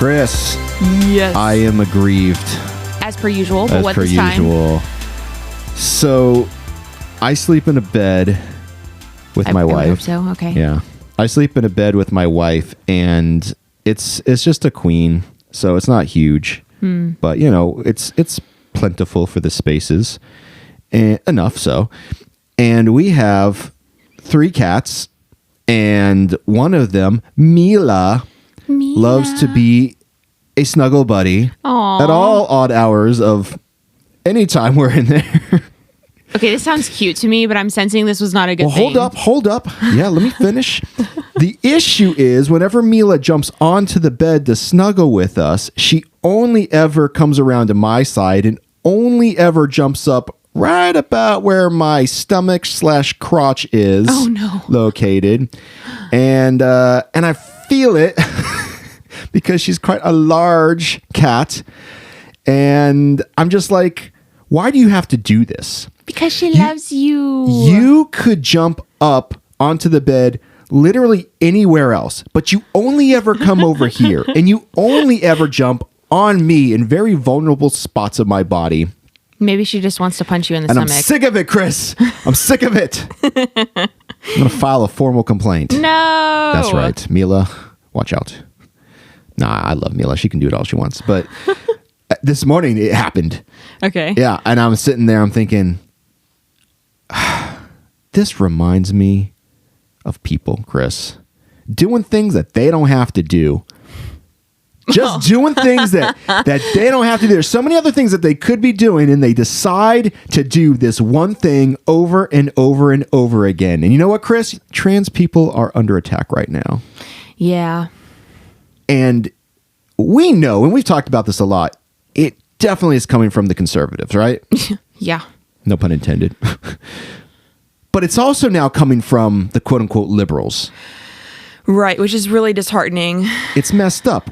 Chris. Yes. I am aggrieved. As per usual, but As what per this time? usual. So, I sleep in a bed with my I would wife. hope so. Okay. Yeah. I sleep in a bed with my wife, and it's just a queen, so it's not huge. But, you know, it's plentiful for the spaces. And enough so. And we have 3 cats, and one of them, Mila, loves to be a snuggle buddy Aww. at all odd hours of any time we're in there. Okay, this sounds cute to me, but I'm sensing this was not a good Well, thing. hold up. Yeah, let me finish. The issue is whenever Mila jumps onto the bed to snuggle with us, she only ever comes around to my side and only ever jumps up right about where my stomach / crotch is located. And I feel it because she's quite a large cat. And I'm just like, why do you have to do this? Because she loves you. You could jump up onto the bed literally anywhere else, but you only ever come over here, and you only ever jump on me in very vulnerable spots of my body. Maybe she just wants to punch you in the And stomach. I'm sick of it, Chris. I'm sick of it. I'm going to file a formal complaint. No. That's right. Mila, watch out. Nah, I love Mila. She can do it all she wants. But this morning it happened. Okay. Yeah, and I'm sitting there, I'm thinking, this reminds me of people, Chris, doing things that they don't have to do. Just doing things that they don't have to do. There's so many other things that they could be doing, and they decide to do this one thing over and over and over again. And you know what, Chris? Trans people are under attack right now. Yeah. And we know, and we've talked about this a lot, it definitely is coming from the conservatives, right? Yeah. No pun intended. But it's also now coming from the quote-unquote liberals. Right, which is really disheartening. It's messed up.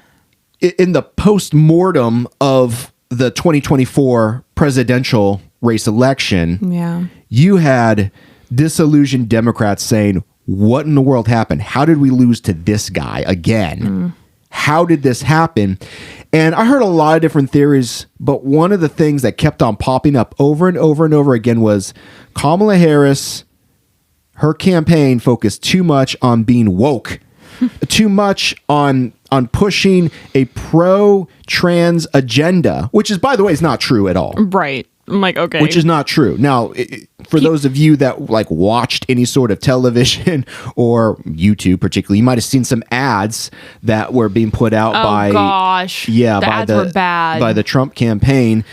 In the post-mortem of the 2024 presidential race election, Yeah. you had disillusioned Democrats saying, what in the world happened? How did we lose to this guy again? How did this happen? And I heard a lot of different theories, but one of the things that kept on popping up over and over and over again was Kamala Harris, her campaign focused too much on being woke, too much on pushing a pro-trans agenda, which is, by the way, is not true at all. Right. I'm like, okay. Which is not true. Now, for those of you that like watched any sort of television or YouTube particularly, you might have seen some ads that were being put out by... gosh. Yeah, the by ads were bad. By the Trump campaign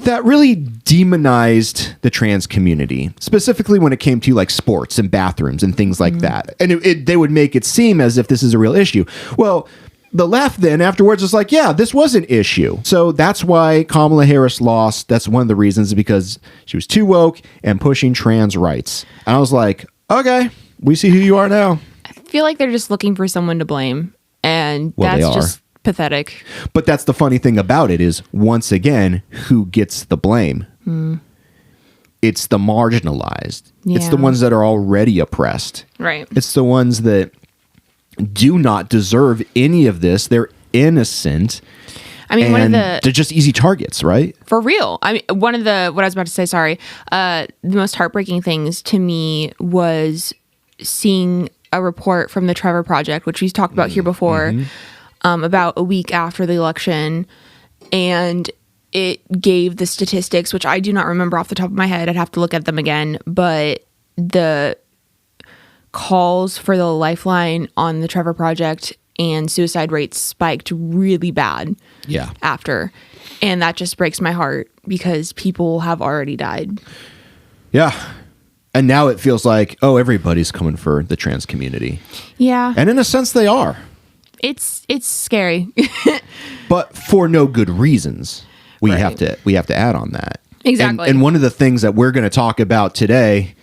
that really demonized the trans community, specifically when it came to like sports and bathrooms and things like that. And they would make it seem as if this is a real issue. Well, the left then afterwards was like, yeah, this was an issue. So that's why Kamala Harris lost. That's one of the reasons, because she was too woke and pushing trans rights. And I was like, okay, we see who you are now. I feel like they're just looking for someone to blame. And Well, that's they are. just pathetic. But that's the funny thing about it is, once again, who gets the blame? It's the marginalized. It's the Yeah. ones that are already oppressed. Right. It's the ones that do not deserve any of this. They're innocent. I mean, and they're just easy targets, right? For real. I mean, what I was about to say, sorry, the most heartbreaking things to me was seeing a report from the Trevor Project, which we've talked about here before, about a week after the election. And it gave the statistics, which I do not remember off the top of my head. I'd have to look at them again. But the calls for the lifeline on the Trevor Project and suicide rates spiked really bad after. And that just breaks my heart because people have already died. Yeah. And now it feels like, oh, everybody's coming for the trans community. Yeah. And in a sense, they are. It's scary. But for no good reasons. We have to add on that. Exactly. And one of the things that we're going to talk about today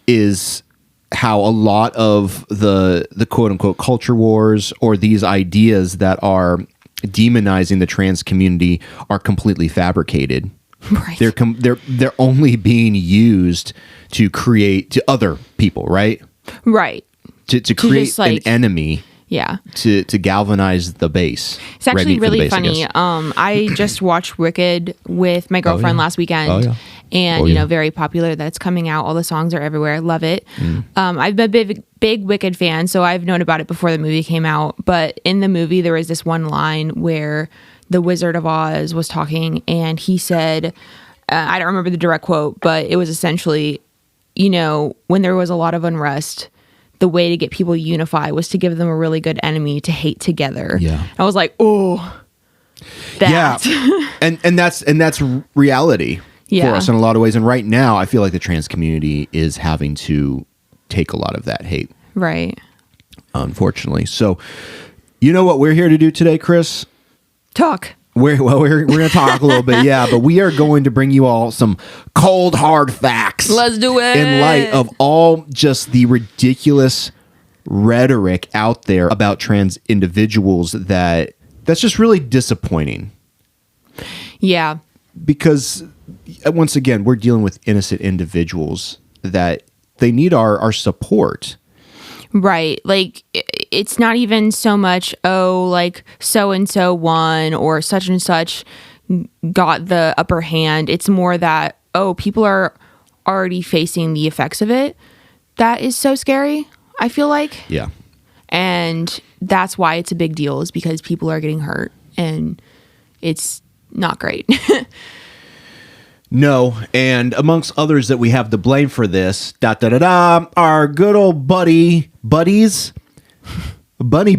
is how a lot of the quote unquote culture wars, or these ideas that are demonizing the trans community, are completely fabricated. Right. They're only being used to create to other people, right? Right. To create just, like, an enemy. Yeah. to galvanize the base. It's actually Red meat for the really base, I funny. guess. I just watched Wicked with my girlfriend last weekend. Oh, yeah. And, Oh, you yeah. know, very popular that it's coming out. All the songs are everywhere. Love it. I've been a big Wicked fan, so I've known about it before the movie came out. But in the movie, there was this one line where the Wizard of Oz was talking, and he said, I don't remember the direct quote, but it was essentially, you know, when there was a lot of unrest, the way to get people to unify was to give them a really good enemy to hate together. Yeah. I was like, oh, that. Yeah. and that's reality for us in a lot of ways. And right now, I feel like the trans community is having to take a lot of that hate. Right. Unfortunately. So, you know what we're here to do today, Chris? Talk. We're going to talk a little bit, but we are going to bring you all some cold, hard facts. Let's do it. In light of all just the ridiculous rhetoric out there about trans individuals that's just really disappointing. Yeah. Because, once again, we're dealing with innocent individuals that they need our support. Right. Like, it's not even so much, like so-and-so won or such and such got the upper hand. It's more that, people are already facing the effects of it. That is so scary, I feel like. Yeah. And that's why it's a big deal, is because people are getting hurt and it's not great. No, and amongst others that we have to blame for this, our good old bunny buddies, No.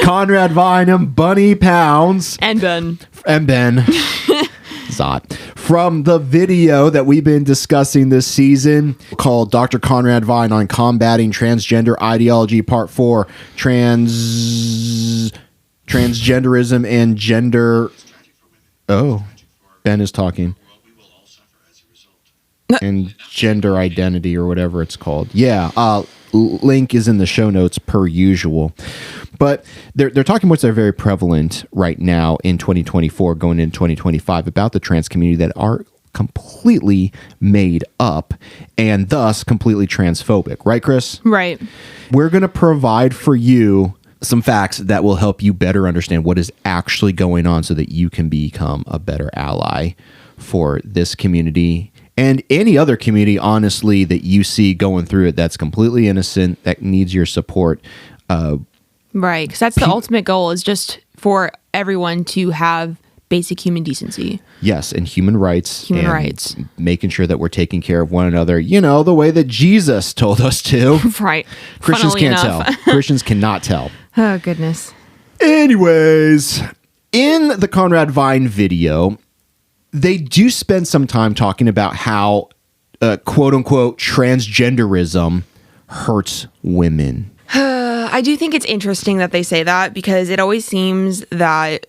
Conrad Vineham, Bunny Pounds, And Ben. Zot. From the video that we've been discussing this season called Dr. Conrad Vine on Combating Transgender Ideology, Part 4, Transgenderism and Gender... Oh, Ben is talking. And gender identity or whatever it's called. Yeah, link is in the show notes per usual. But they're talking what's very prevalent right now in 2024, going into 2025, about the trans community that are completely made up and thus completely transphobic. Right, Chris? Right. We're going to provide for you some facts that will help you better understand what is actually going on so that you can become a better ally for this community and any other community, honestly, that you see going through it that's completely innocent, that needs your support. Right, because that's the ultimate goal, is just for everyone to have basic human decency. Yes, and human rights. Human rights. Making sure that we're taking care of one another, you know, the way that Jesus told us to. Right. Christians Funnily can't enough. tell. Christians cannot tell. Oh, goodness. Anyways, in the Conrad Vine video, they do spend some time talking about how, quote unquote, transgenderism hurts women. I do think it's interesting that they say that, because it always seems that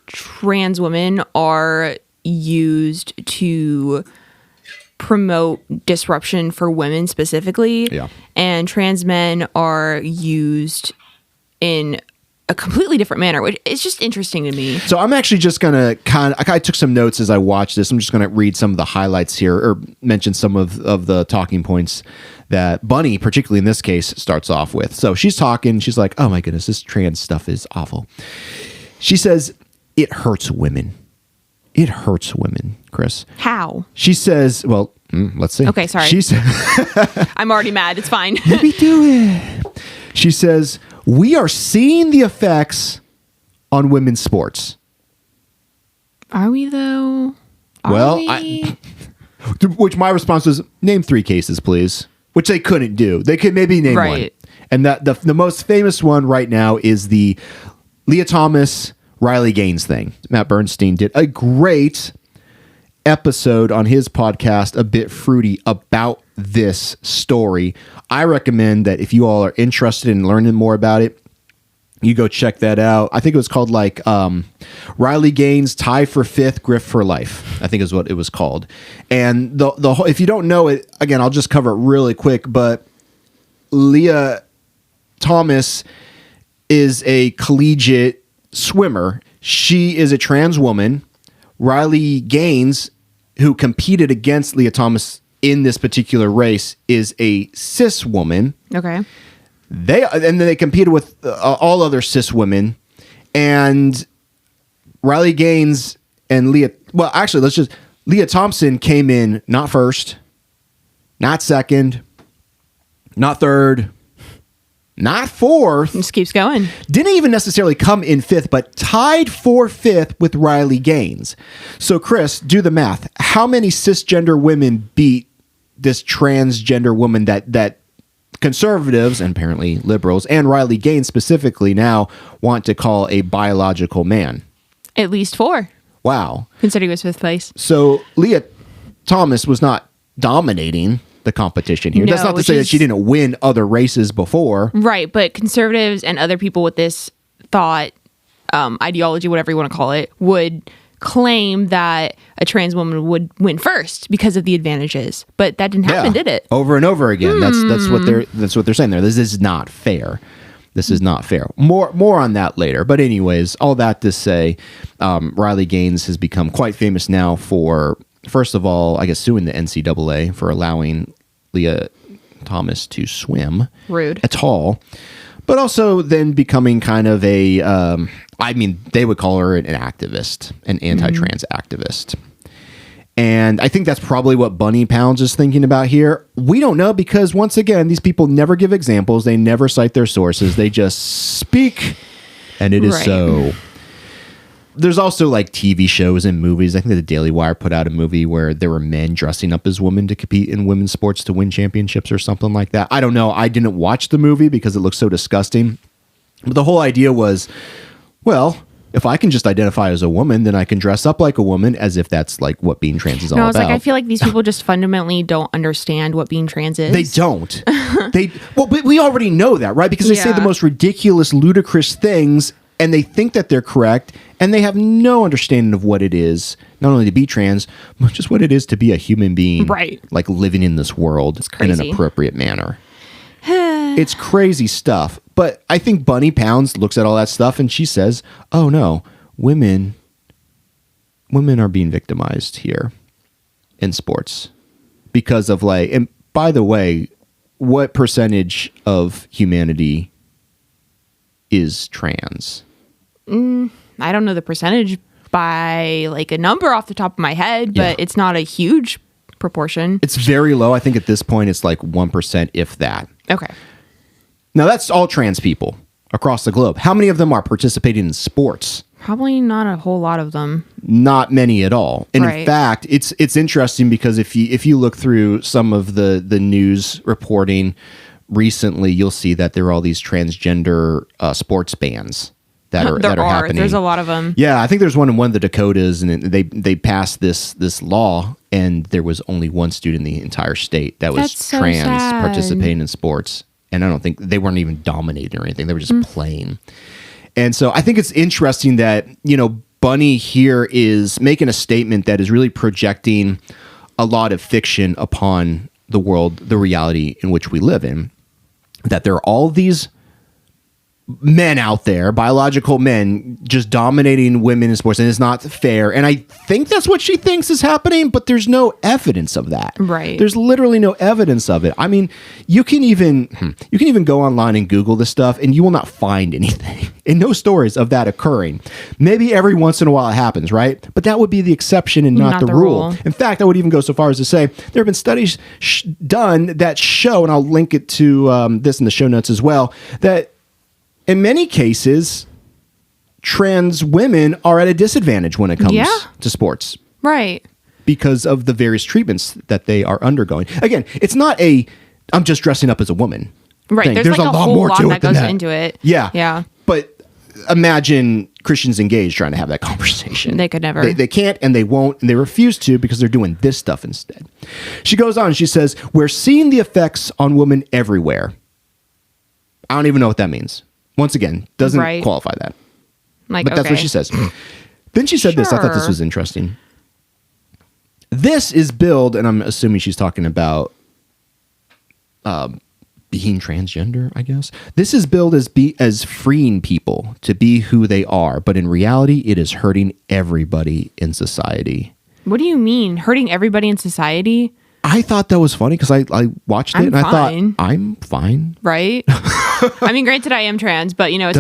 trans women are used to promote disruption for women specifically. Yeah. And trans men are used in a completely different manner, which is just interesting to me. So I'm actually just going to I took some notes as I watched this. I'm just going to read some of the highlights here, or mention some of the talking points that Bunny, particularly in this case, starts off with. So she's talking. She's like, oh my goodness, this trans stuff is awful. She says, it hurts women. It hurts women, Chris. How? She says, well, let's see. Okay, sorry. She said, I'm already mad. It's fine. let me do it. She says, we are seeing the effects on women's sports. Are we, though? Which my response was, name 3 cases, please. Which they couldn't do. They could maybe name one. And that the most famous one right now is the Leah Thomas, Riley Gaines thing. Matt Bernstein did a great episode on his podcast, A Bit Fruity, about this story. I recommend that if you all are interested in learning more about it, you go check that out. I think it was called Riley Gaines, Tie for Fifth, Griff for Life, I think is what it was called. And the whole, if you don't know it, again, I'll just cover it really quick, but Leah Thomas is a collegiate swimmer. She is a trans woman. Riley Gaines, who competed against Leah Thomas in this particular race is a cis woman. Okay. And then they competed with all other cis women, and Riley Gaines and Leah Thompson came in not first, not second, not third, not fourth. Just keeps going. Didn't even necessarily come in fifth, but tied for fifth with Riley Gaines. So, Chris, do the math. How many cisgender women beat this transgender woman that conservatives, and apparently liberals, and Riley Gaines specifically now want to call a biological man? At least 4. Wow. Considering it was 5th place. So Leah Thomas was not dominating the competition here. No, that's not to say that she didn't win other races before. Right, but conservatives and other people with this thought, ideology, whatever you want to call it, would claim that a trans woman would win first because of the advantages. But that didn't happen, did it? Over and over again. That's what they're saying there. This is not fair. This is not fair. More on that later. But anyways, all that to say, Riley Gaines has become quite famous now for, first of all, I guess, suing the NCAA for allowing Leah Thomas to swim. Rude. At all. But also then becoming kind of a, they would call her an activist, an anti-trans activist. And I think that's probably what Bunny Pounds is thinking about here. We don't know because, once again, these people never give examples. They never cite their sources. They just speak, and it is so. There's also like TV shows and movies. I think the Daily Wire put out a movie where there were men dressing up as women to compete in women's sports to win championships or something like that. I don't know. I didn't watch the movie because it looked so disgusting. But the whole idea was, well, if I can just identify as a woman, then I can dress up like a woman, as if that's like what being trans is all about. I feel like these people just fundamentally don't understand what being trans is. They don't. But we already know that, right? Because they say the most ridiculous, ludicrous things, and they think that they're correct, and they have no understanding of what it is, not only to be trans, but just what it is to be a human being, right? Like living in this world in an appropriate manner. It's crazy stuff. But I think Bunny Pounds looks at all that stuff and she says, oh no, women are being victimized here in sports because of and by the way, what percentage of humanity is trans? I don't know the percentage by a number off the top of my head, but it's not a huge proportion. It's very low. I think at this point it's 1%, if that. Okay. Now, that's all trans people across the globe. How many of them are participating in sports? Probably not a whole lot of them. Not many at all. And in fact, it's interesting because if you look through some of the news reporting recently, you'll see that there are all these transgender sports bans that are happening. There's a lot of them. Yeah, I think there's one in one of the Dakotas, and they passed this law, and there was only one student in the entire state that was trans participating in sports. And I don't think they weren't even dominating or anything. They were just playing. And so I think it's interesting that, Bunny here is making a statement that is really projecting a lot of fiction upon the world, the reality in which we live in. That there are all these men out there, biological men, just dominating women in sports, and it's not fair. And I think that's what she thinks is happening, but there's no evidence of that. Right. There's literally no evidence of it. I mean, you can even go online and Google this stuff, and you will not find anything. And no stories of that occurring. Maybe every once in a while it happens, right? But that would be the exception and not the rule. In fact, I would even go so far as to say there have been studies done that show, and I'll link it to this in the show notes as well, that in many cases, trans women are at a disadvantage when it comes to sports. Right. Because of the various treatments that they are undergoing. Again, it's not I'm just dressing up as a woman. Right. There's a lot more to it that goes into it. Yeah. Yeah. But imagine Christians Engaged trying to have that conversation. They could never. They can't, and they won't, and they refuse to because they're doing this stuff instead. She goes on, she says, we're seeing the effects on women everywhere. I don't even know what that means. Once again, doesn't qualify that. But that's what she says. Then she said this. I thought this was interesting. This is billed, and I'm assuming she's talking about being transgender, I guess. This is billed as freeing people to be who they are, but in reality, it is hurting everybody in society. What do you mean? Hurting everybody in society? I thought that was funny because I watched it and I thought, I'm fine. Right? I mean, granted, I am trans, but it's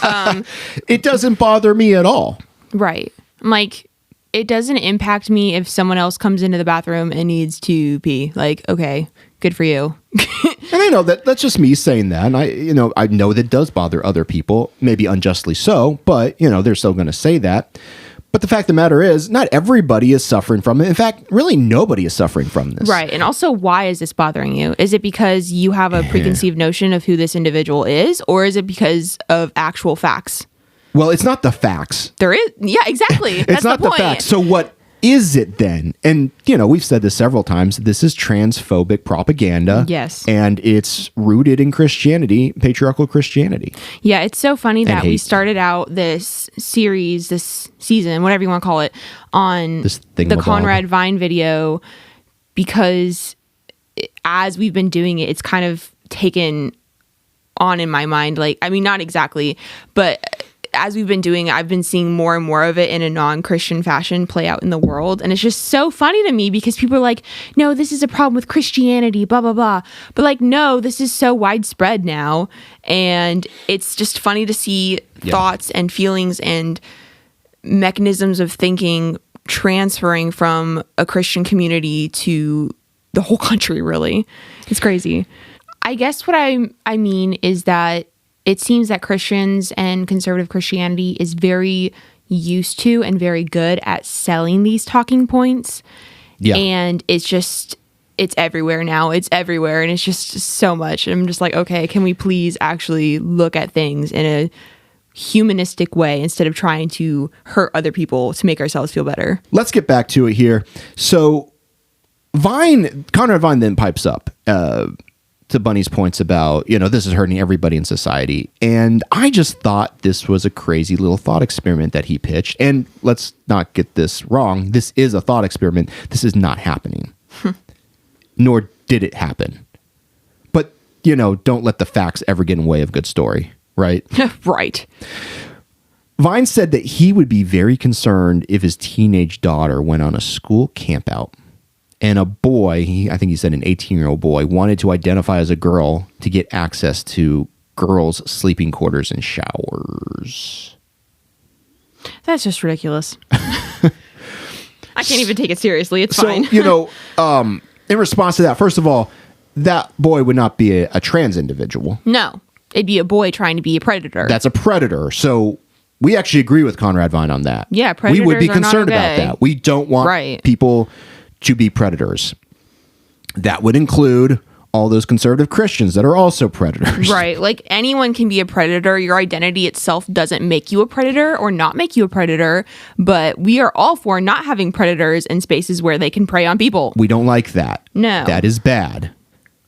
fine. It doesn't bother me at all. Right. I'm like, it doesn't impact me if someone else comes into the bathroom and needs to pee. Like, okay, good for you. And I know that's just me saying that. And I know that does bother other people, maybe unjustly so, but they're still going to say that. But the fact of the matter is, not everybody is suffering from it. In fact, really nobody is suffering from this. Right. And also, why is this bothering you? Is it because you have a preconceived notion of who this individual is, or is it because of actual facts? Well, it's not the facts. There is. Yeah, exactly. It's not the facts. So what is it then? And, we've said this several times. This is transphobic propaganda. Yes. And it's rooted in Christianity, patriarchal Christianity. Yeah, it's so funny that we started out this series, this season, whatever you want to call it, on the Conrad Vine video, because as we've been doing it, it's kind of taken on in my mind. Like, I mean, not exactly, but as we've been doing it, I've been seeing more and more of it in a non-Christian fashion play out in the world. And it's just so funny to me because people are like, no, this is a problem with Christianity, blah, blah, blah. But like, no, this is so widespread now. And it's just funny to see thoughts and feelings and mechanisms of thinking transferring from a Christian community to the whole country, really. It's crazy. I guess what I mean is that it seems that Christians and conservative Christianity is very used to and very good at selling these talking points. Yeah. And it's everywhere now. It's everywhere. And it's just so much. I'm just like, okay, can we please actually look at things in a humanistic way instead of trying to hurt other people to make ourselves feel better? Let's get back to it here. So Conrad Vine then pipes up to Bunny's points about, this is hurting everybody in society. And I just thought this was a crazy little thought experiment that he pitched. And let's not get this wrong. This is a thought experiment. This is not happening. Nor did it happen. But, don't let the facts ever get in the way of a good story, right? Right. Vine said that he would be very concerned if his teenage daughter went on a school campout and a boy, I think he said an 18-year-old boy, wanted to identify as a girl to get access to girls' sleeping quarters and showers. That's just ridiculous. I can't even take it seriously. It's fine. In response to that, first of all, that boy would not be a trans individual. No, it'd be a boy trying to be a predator. That's a predator. So we actually agree with Conrad Vine on that. Yeah, predators we would be are concerned not about that. We don't want people to be predators. That would include all those conservative Christians that are also predators. Right. Like, anyone can be a predator. Your identity itself doesn't make you a predator or not make you a predator, but we are all for not having predators in spaces where they can prey on people. We don't like that. No. That is bad.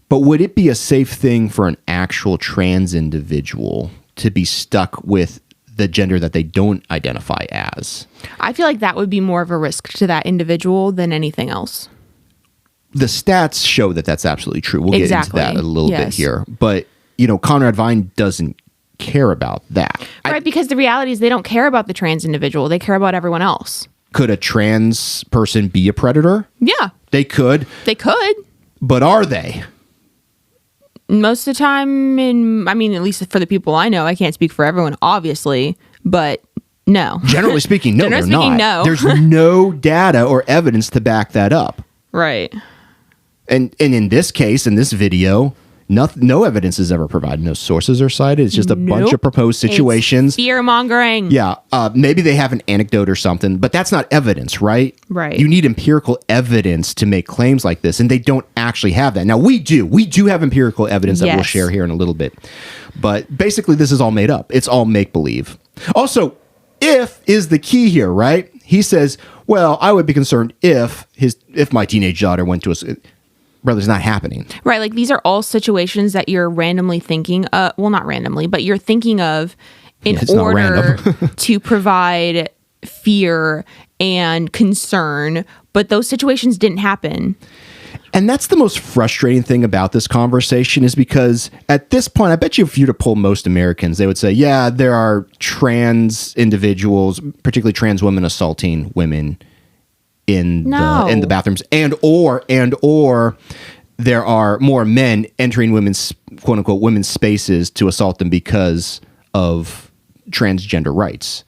But would it be a safe thing for an actual trans individual to be stuck with the gender that they don't identify as? I feel like that would be more of a risk to that individual than anything else. The stats show that that's absolutely true. We'll get into that a little bit here. But, Conrad Vine doesn't care about that. Right, because the reality is they don't care about the trans individual. They care about everyone else. Could a trans person be a predator? Yeah. They could. They could. But are they? Most of the time, at least for the people I know, I can't speak for everyone, obviously, but no. Generally speaking, no, they're not. No. There's no data or evidence to back that up. Right. And in this case, in this video, no evidence is ever provided. No sources are cited. It's just a bunch of proposed situations. Fear mongering. Yeah. Maybe they have an anecdote or something, but that's not evidence, right? Right. You need empirical evidence to make claims like this, and they don't actually have that. Now, we do. We do have empirical evidence that we'll share here in a little bit. But basically, this is all made up. It's all make-believe. Also, if is the key here, right? He says, well, I would be concerned if my teenage daughter went to a... Brother's not happening. Right. Like, these are all situations that you're randomly thinking, well, not randomly, but you're thinking of in order to provide fear and concern, but those situations didn't happen. And that's the most frustrating thing about this conversation, is because at this point, I bet you if you were to poll most Americans, they would say, yeah, there are trans individuals, particularly trans women, assaulting women in No. the bathrooms, and or there are more men entering women's quote unquote women's spaces to assault them because of transgender rights.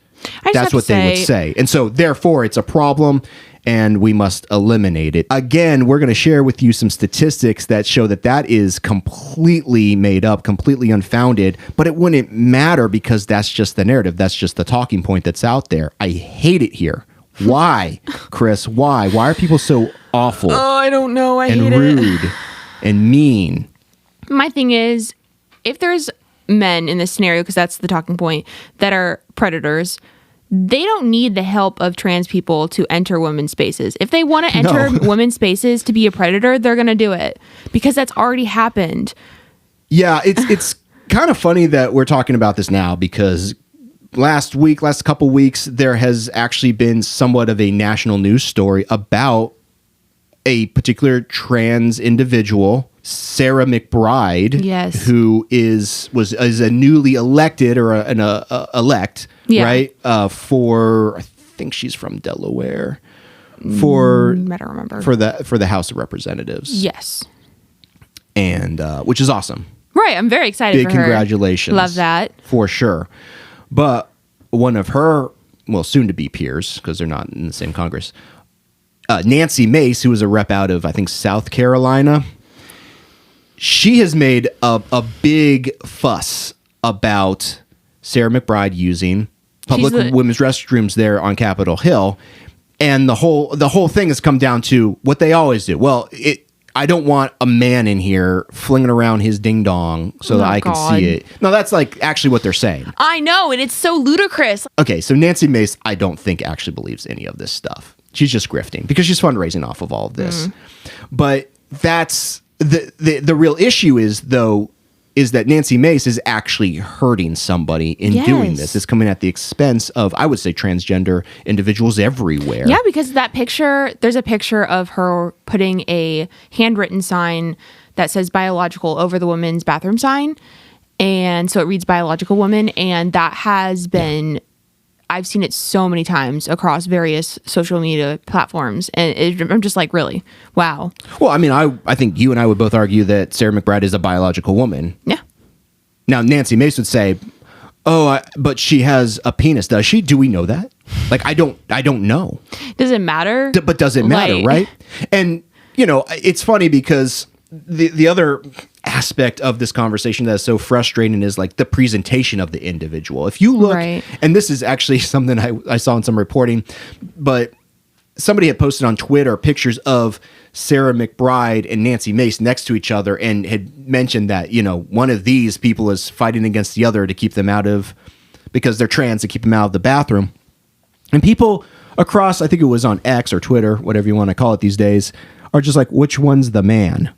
That's what they would say. And so therefore it's a problem and we must eliminate it. Again, we're going to share with you some statistics that show that that is completely made up, completely unfounded, but it wouldn't matter because that's just the narrative. That's just the talking point that's out there. I hate it here. Why, Chris? Why? Why are people so awful? Oh, I don't know. I hate it. And rude and mean. My thing is, if there's men in this scenario, because that's the talking point, that are predators, they don't need the help of trans people to enter women's spaces. If they want to enter women's spaces to be a predator, they're going to do it because that's already happened. Yeah, it's kind of funny that we're talking about this now because last couple weeks, there has actually been somewhat of a national news story about a particular trans individual, Sarah McBride, yes, who is a newly elected or an elect, right? For I think she's from Delaware. I don't remember for the House of Representatives. Yes, and which is awesome. Right, I'm very excited. Big for her. Congratulations, love that for sure. But one of her, soon to be peers, because they're not in the same Congress, Nancy Mace, who was a rep out of I think South Carolina. She has made a big fuss about Sarah McBride using public women's restrooms there on Capitol Hill, and the whole thing has come down to what they always do. Well, I don't want a man in here flinging around his ding dong so that I can see it. No, that's like actually what they're saying. I know, and it's so ludicrous. Okay, so Nancy Mace, I don't think actually believes any of this stuff. She's just grifting because she's fundraising off of all of this. But that's the real issue is that Nancy Mace is actually hurting somebody in doing this. It's coming at the expense of, I would say, transgender individuals everywhere. Yeah, because there's a picture of her putting a handwritten sign that says biological over the women's bathroom sign. And so it reads biological woman. And that has been, I've seen it so many times across various social media platforms. And I'm just like, really? Wow. Well, I mean, I think you and I would both argue that Sarah McBride is a biological woman. Yeah. Now, Nancy Mace would say, but she has a penis, does she? Do we know that? Like, I don't know. Does it matter? But does it matter, right? And, it's funny because the other aspect of this conversation that is so frustrating is like the presentation of the individual. If you look, and this is actually something I saw in some reporting, but somebody had posted on Twitter pictures of Sarah McBride and Nancy Mace next to each other and had mentioned that, one of these people is fighting against the other to keep them because they're trans, to keep them out of the bathroom. And people across, I think it was on X or Twitter, whatever you want to call it these days, are just like, which one's the man?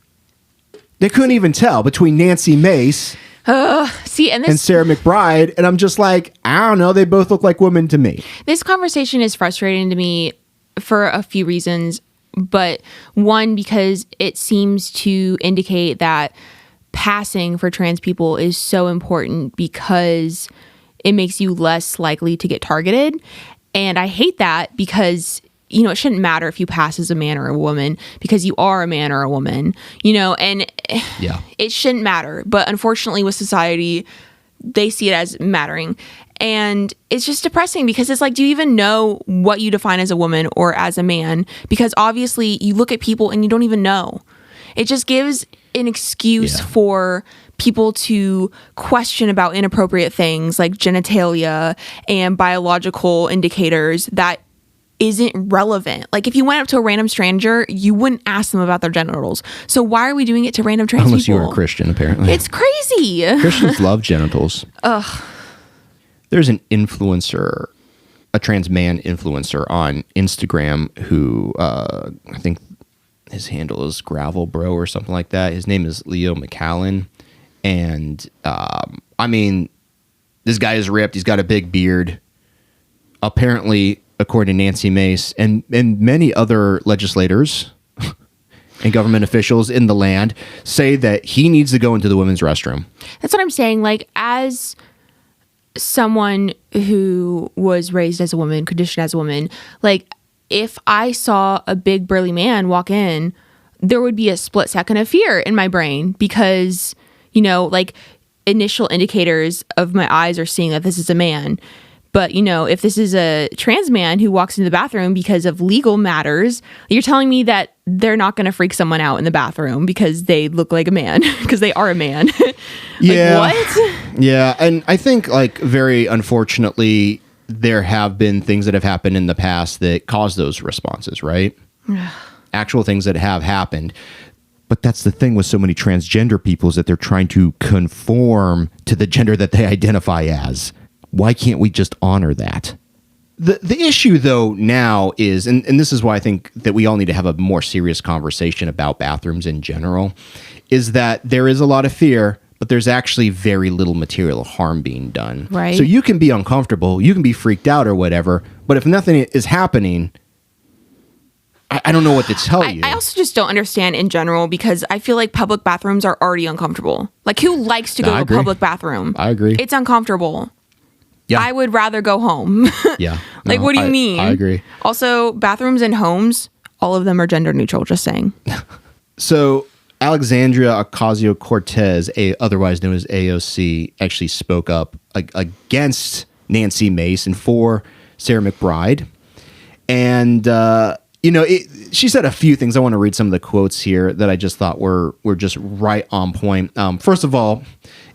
They couldn't even tell between Nancy Mace and Sarah McBride. And I'm just like, I don't know. They both look like women to me. This conversation is frustrating to me for a few reasons. But one, because it seems to indicate that passing for trans people is so important because it makes you less likely to get targeted. And I hate that because it shouldn't matter if you pass as a man or a woman because you are a man or a woman, and it shouldn't matter. But unfortunately with society, they see it as mattering. And it's just depressing because it's like, do you even know what you define as a woman or as a man? Because obviously you look at people and you don't even know. It just gives an excuse for people to question about inappropriate things like genitalia and biological indicators that isn't relevant. Like if you went up to a random stranger, you wouldn't ask them about their genitals. So why are we doing it to random trans Unless people? Unless you're a Christian, apparently. It's crazy. Christians love genitals. Ugh. There's an influencer, a trans man influencer on Instagram who I think his handle is Gravel Bro or something like that. His name is Leo McCallan. And this guy is ripped. He's got a big beard. Apparently, according to Nancy Mace and many other legislators and government officials in the land, say that he needs to go into the women's restroom. That's what I'm saying. Like, as someone who was raised as a woman, conditioned as a woman, like, if I saw a big burly man walk in, there would be a split second of fear in my brain because, you know, like initial indicators of my eyes are seeing that this is a man. But, you know, if this is a trans man who walks into the bathroom because of legal matters, you're telling me that they're not going to freak someone out in the bathroom because they look like a man, because they are a man. Yeah. What? Yeah. And I think, like, very unfortunately, there have been things that have happened in the past that cause those responses, right? Actual things that have happened. But that's the thing with so many transgender people is that they're trying to conform to the gender that they identify as. Why can't we just honor that? The issue, though, now is, and this is why I think that we all need to have a more serious conversation about bathrooms in general, is that there is a lot of fear, but there's actually very little material harm being done. Right. So you can be uncomfortable, you can be freaked out or whatever, but if nothing is happening, I don't know what to tell you. I also just don't understand in general because I feel like public bathrooms are already uncomfortable. Like, who likes to go to a public bathroom? I agree. It's uncomfortable. Yeah. I would rather go home. Yeah. Like, what do you mean? I agree. Also, bathrooms and homes, all of them are gender neutral, just saying. So Alexandria Ocasio-Cortez, otherwise known as AOC, actually spoke up against Nancy Mace and for Sarah McBride. And, you know, she said a few things. I want to read some of the quotes here that I just thought were just right on point. First of all,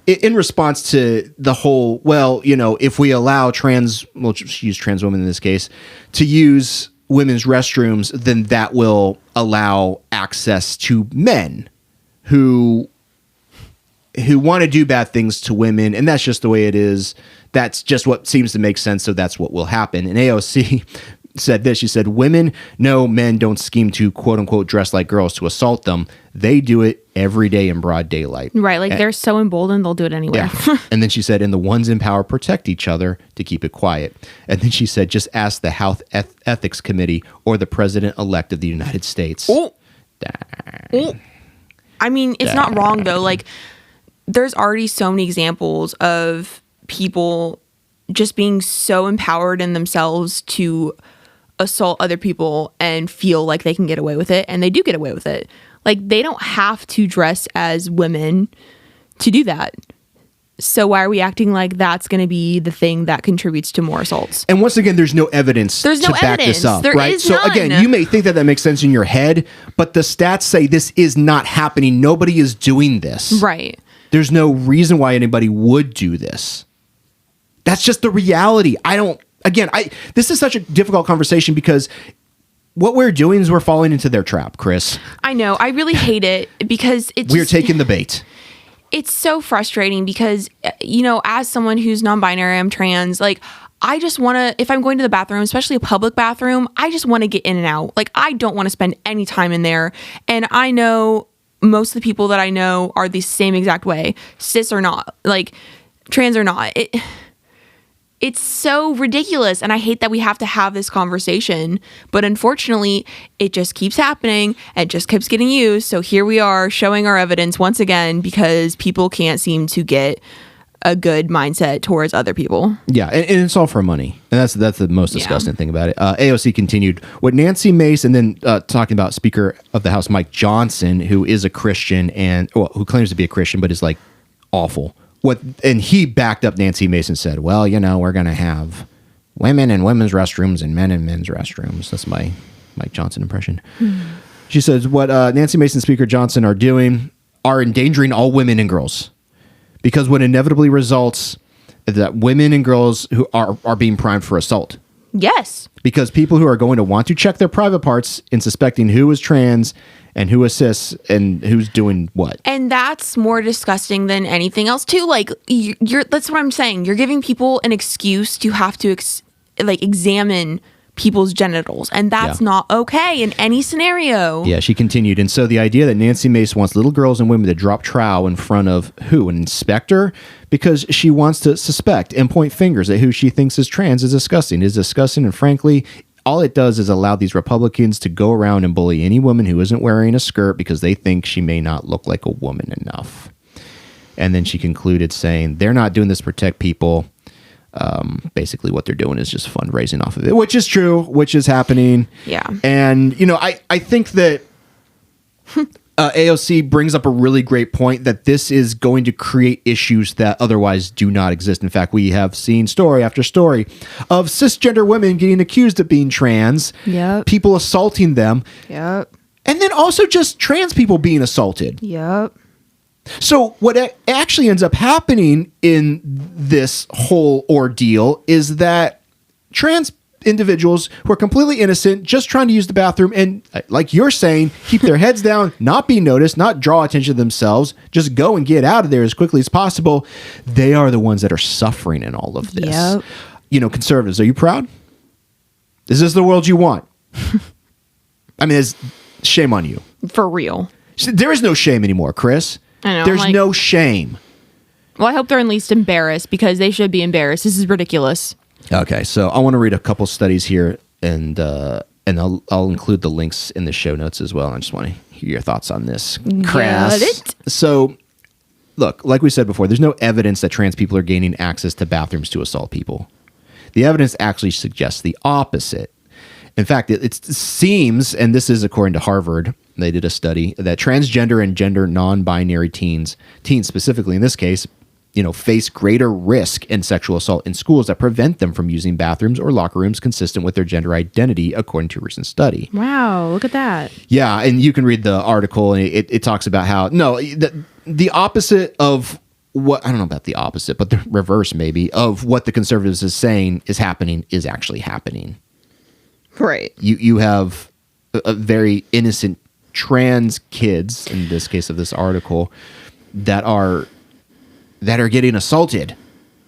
in response to the whole, well, you know, if we allow we'll just use trans women in this case, to use women's restrooms, then that will allow access to men who want to do bad things to women, and that's just the way it is. That's just what seems to make sense, so that's what will happen. And AOC said this. She said, women know men don't scheme to, quote unquote, dress like girls to assault them. They do it every day in broad daylight. Right. Like, they're so emboldened, they'll do it anywhere. Yeah. And then she said, and the ones in power protect each other to keep it quiet. And then she said, just ask the House Ethics Committee or the president-elect of the United States. Oh. I mean, it's not wrong, though. Like, there's already so many examples of people just being so empowered in themselves to assault other people and feel like they can get away with it, and they do get away with it. Like, they don't have to dress as women to do that. So why are we acting like that's going to be the thing that contributes to more assaults? And once again, there's no evidence to back this up, there right? is So none. again, you may think that makes sense in your head, but the stats say this is not happening. Nobody is doing this. Right. There's no reason why anybody would do this. That's just the reality. This is such a difficult conversation because what we're doing is we're falling into their trap, Chris. I know. I really hate it because We're taking the bait. It's so frustrating because, you know, as someone who's non-binary, I'm trans, like, I just want to, if I'm going to the bathroom, especially a public bathroom, I just want to get in and out. Like, I don't want to spend any time in there. And I know most of the people that I know are the same exact way, cis or not, like, trans or not. It's so ridiculous, and I hate that we have to have this conversation, but unfortunately, it just keeps happening and just keeps getting used. So here we are showing our evidence once again because people can't seem to get a good mindset towards other people. Yeah, and it's all for money, and that's the most disgusting thing about it. AOC continued with Nancy Mace, and then talking about Speaker of the House Mike Johnson, who is a Christian and who claims to be a Christian, but is like awful. And he backed up Nancy Mace and said, well, you know, we're going to have women in women's restrooms and men in men's restrooms. That's my Mike Johnson impression. She says what Nancy Mace and Speaker Johnson are doing are endangering all women and girls, because what inevitably results is that women and girls who are being primed for assault. Yes. Because people who are going to want to check their private parts in suspecting who is trans and who is cis and who's doing what. And that's more disgusting than anything else too. Like, that's what I'm saying. You're giving people an excuse to have to examine people's genitals, and that's not okay in any scenario. Yeah, she continued. And so the idea that Nancy Mace wants little girls and women to drop trowel in front of who? An inspector? Because she wants to suspect and point fingers at who she thinks is trans is disgusting. And frankly, all it does is allow these Republicans to go around and bully any woman who isn't wearing a skirt because they think she may not look like a woman enough. And then she concluded saying, they're not doing this to protect people. Basically what they're doing is just fundraising off of it, which is true, which is happening. Yeah. And, I think that AOC brings up a really great point that this is going to create issues that otherwise do not exist. In fact, we have seen story after story of cisgender women getting accused of being trans, Yep. people assaulting them, Yep. and then also just trans people being assaulted. Yep. So what actually ends up happening in this whole ordeal is that trans individuals who are completely innocent, just trying to use the bathroom and, like you're saying, keep their heads down, not be noticed, not draw attention to themselves, just go and get out of there as quickly as possible. They are the ones that are suffering in all of this. Yep. Conservatives, are you proud? Is this the world you want? I mean, shame on you. For real. There is no shame anymore, Chris. I know. There's no shame. Well, I hope they're at least embarrassed, because they should be embarrassed. This is ridiculous. Okay, so I want to read a couple studies here, and I'll include the links in the show notes as well. I just want to hear your thoughts on this. Got it. So, look, like we said before, there's no evidence that trans people are gaining access to bathrooms to assault people. The evidence actually suggests the opposite. In fact, it seems, and this is according to Harvard, they did a study, that transgender and gender non-binary teens specifically in this case, face greater risk in sexual assault in schools that prevent them from using bathrooms or locker rooms consistent with their gender identity, according to a recent study. Wow, look at that. Yeah, and you can read the article, and it talks about how, the opposite of what, I don't know about the opposite, but the reverse maybe, of what the conservatives is saying is happening is actually happening. Right. You have a very innocent trans kids, in this case of this article, that are getting assaulted.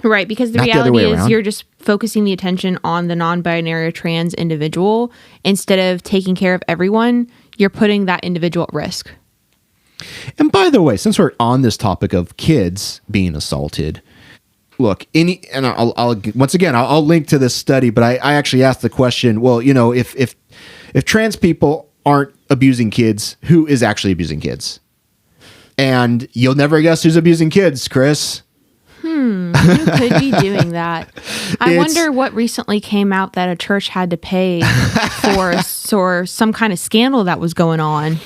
Right, because the reality is you're just focusing the attention on the non-binary trans individual instead of taking care of everyone. You're putting that individual at risk. And by the way, since we're on this topic of kids being assaulted, look, I'll once again, I'll link to this study, but I actually asked the question, well, if trans people aren't abusing kids, who is actually abusing kids? And you'll never guess who's abusing kids, Chris. Who could be doing that? I wonder what recently came out that a church had to pay for some kind of scandal that was going on.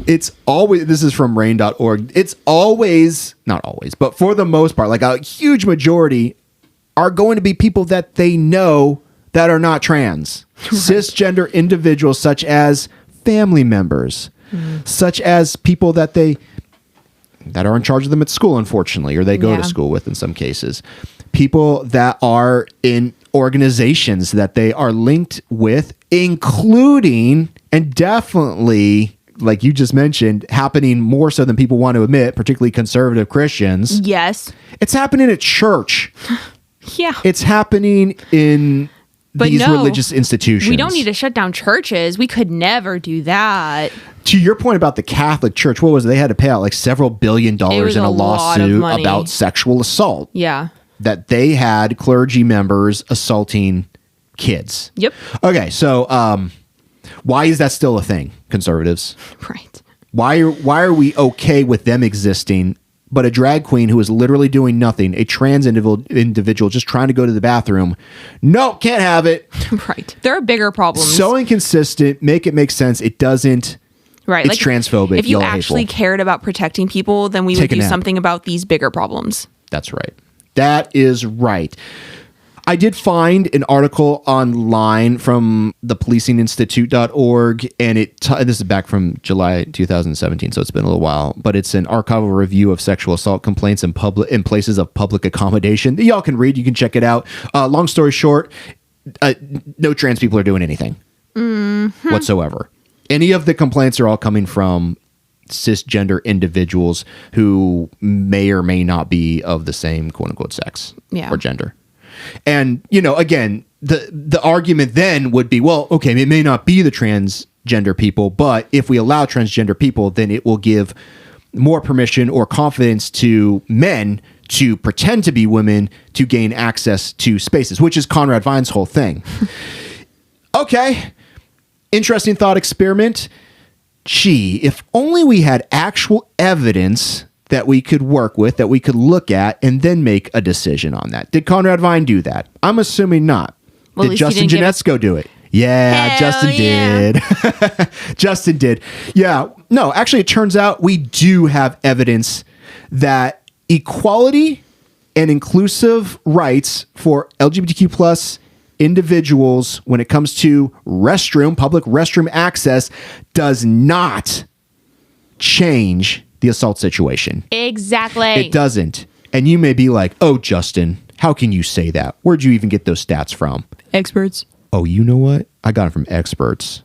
It's always, this is from rain.org. It's always, not always, but for the most part, like a huge majority are going to be people that they know that are not trans. Right. Cisgender individuals such as family members, such as people that are in charge of them at school, unfortunately, or they go to school with in some cases. People that are in organizations that they are linked with, including, and definitely, like you just mentioned, happening more so than people want to admit, particularly conservative Christians. Yes. It's happening at church. Yeah. It's happening in these religious institutions. We don't need to shut down churches. We could never do that. To your point about the Catholic Church, what was it? They had to pay out like several $1 billion in a lawsuit about sexual assault. Yeah. That they had clergy members assaulting kids. Yep. Okay, so why is that still a thing, conservatives? Right. Why are we okay with them existing, but a drag queen who is literally doing nothing, a trans individual just trying to go to the bathroom, no, can't have it. Right. There are bigger problems. So inconsistent, make it make sense. It doesn't. Right. It's transphobic. If you actually cared about protecting people, then we would do something about these bigger problems. That's right. That is right. I did find an article online from the policinginstitute.org, and this is back from July 2017, so it's been a little while, but it's an archival review of sexual assault complaints in places of public accommodation. Y'all can read, you can check it out. Long story short, no trans people are doing anything whatsoever. Any of the complaints are all coming from cisgender individuals who may or may not be of the same quote unquote sex or gender. And, again, the argument then would be, well, okay, it may not be the transgender people, but if we allow transgender people, then it will give more permission or confidence to men to pretend to be women to gain access to spaces, which is Conrad Vine's whole thing. Okay. Interesting thought experiment. Gee, if only we had actual evidence that we could work with, that we could look at, and then make a decision on that. Did Conrad Vine do that? I'm assuming not. Well, did Justin Janetzko do it? Yeah, Hell Justin yeah. did. Justin did. Yeah. No, actually, it turns out we do have evidence that equality and inclusive rights for LGBTQ plus individuals when it comes to public restroom access does not change the assault situation. Exactly. It doesn't. And you may be like, oh, Justin, how can you say that? Where'd you even get those stats from? Experts. Oh, you know what? I got them from experts.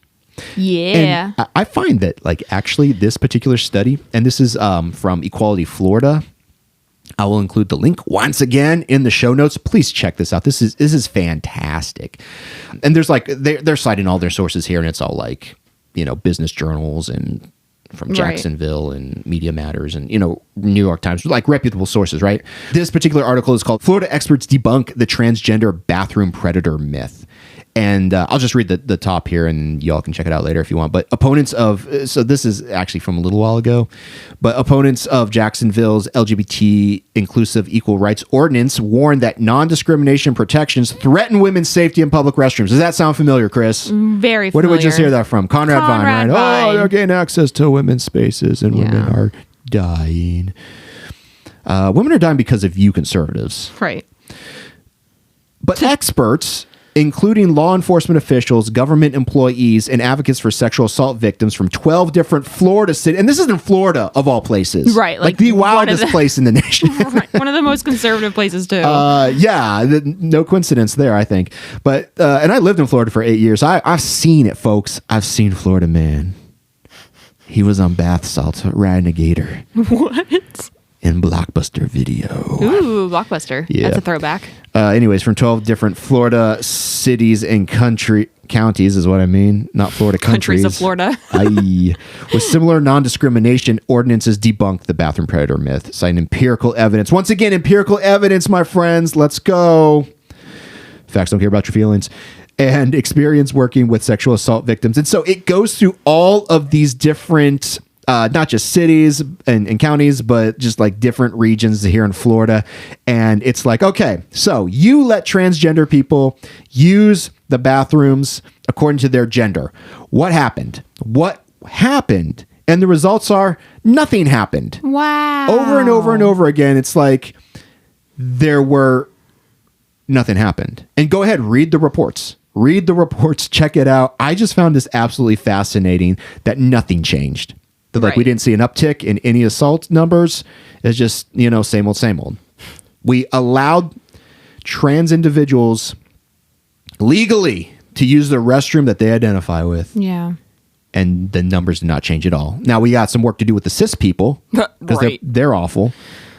Yeah. And I find that, like, actually this particular study, and this is from Equality Florida. I will include the link once again in the show notes. Please check this out. This is fantastic. And there's like they're citing all their sources here, and it's all like, you know, business journals and from Jacksonville and Media Matters and, you know, New York Times, like reputable sources, right? This particular article is called Florida Experts Debunk the Transgender Bathroom Predator Myth. And I'll just read the top here, and y'all can check it out later if you want. But opponents of, so this is actually from a little while ago, but opponents of Jacksonville's LGBT inclusive equal rights ordinance warn that non-discrimination protections threaten women's safety in public restrooms. Does that sound familiar, Chris? Very familiar. Where did we just hear that from? Conrad Vine, right? Vine. Oh, they're getting access to women's spaces, and women are dying. Women are dying because of you conservatives. Right. But experts, including law enforcement officials, government employees, and advocates for sexual assault victims from 12 different Florida cities. And this is in Florida, of all places. Right. Like the wildest place in the nation. Right. One of the most conservative places, too. No coincidence there, I think. But, and I lived in Florida for 8 years. I've seen it, folks. I've seen Florida man. He was on bath salts riding a gator. What? In Blockbuster Video. Ooh, Blockbuster. Yeah. That's a throwback. Anyways, from 12 different Florida cities and counties is what I mean. Not Florida countries. Countries of Florida. With similar non-discrimination ordinances debunk the bathroom predator myth, citing empirical evidence. Once again, empirical evidence, my friends. Let's go. Facts don't care about your feelings. And experience working with sexual assault victims. And so it goes through all of these different not just cities and counties, but just like different regions here in Florida. And it's like, okay, so you let transgender people use the bathrooms according to their gender. What happened? What happened? And the results are nothing happened. Wow. Over and over and over again. It's like nothing happened. And go ahead, read the reports. Read the reports, check it out. I just found this absolutely fascinating that nothing changed. That like we didn't see an uptick in any assault numbers. It's just, you know, same old. We allowed trans individuals legally to use the restroom that they identify with. Yeah. And the numbers did not change at all. Now we got some work to do with the cis people because they're awful.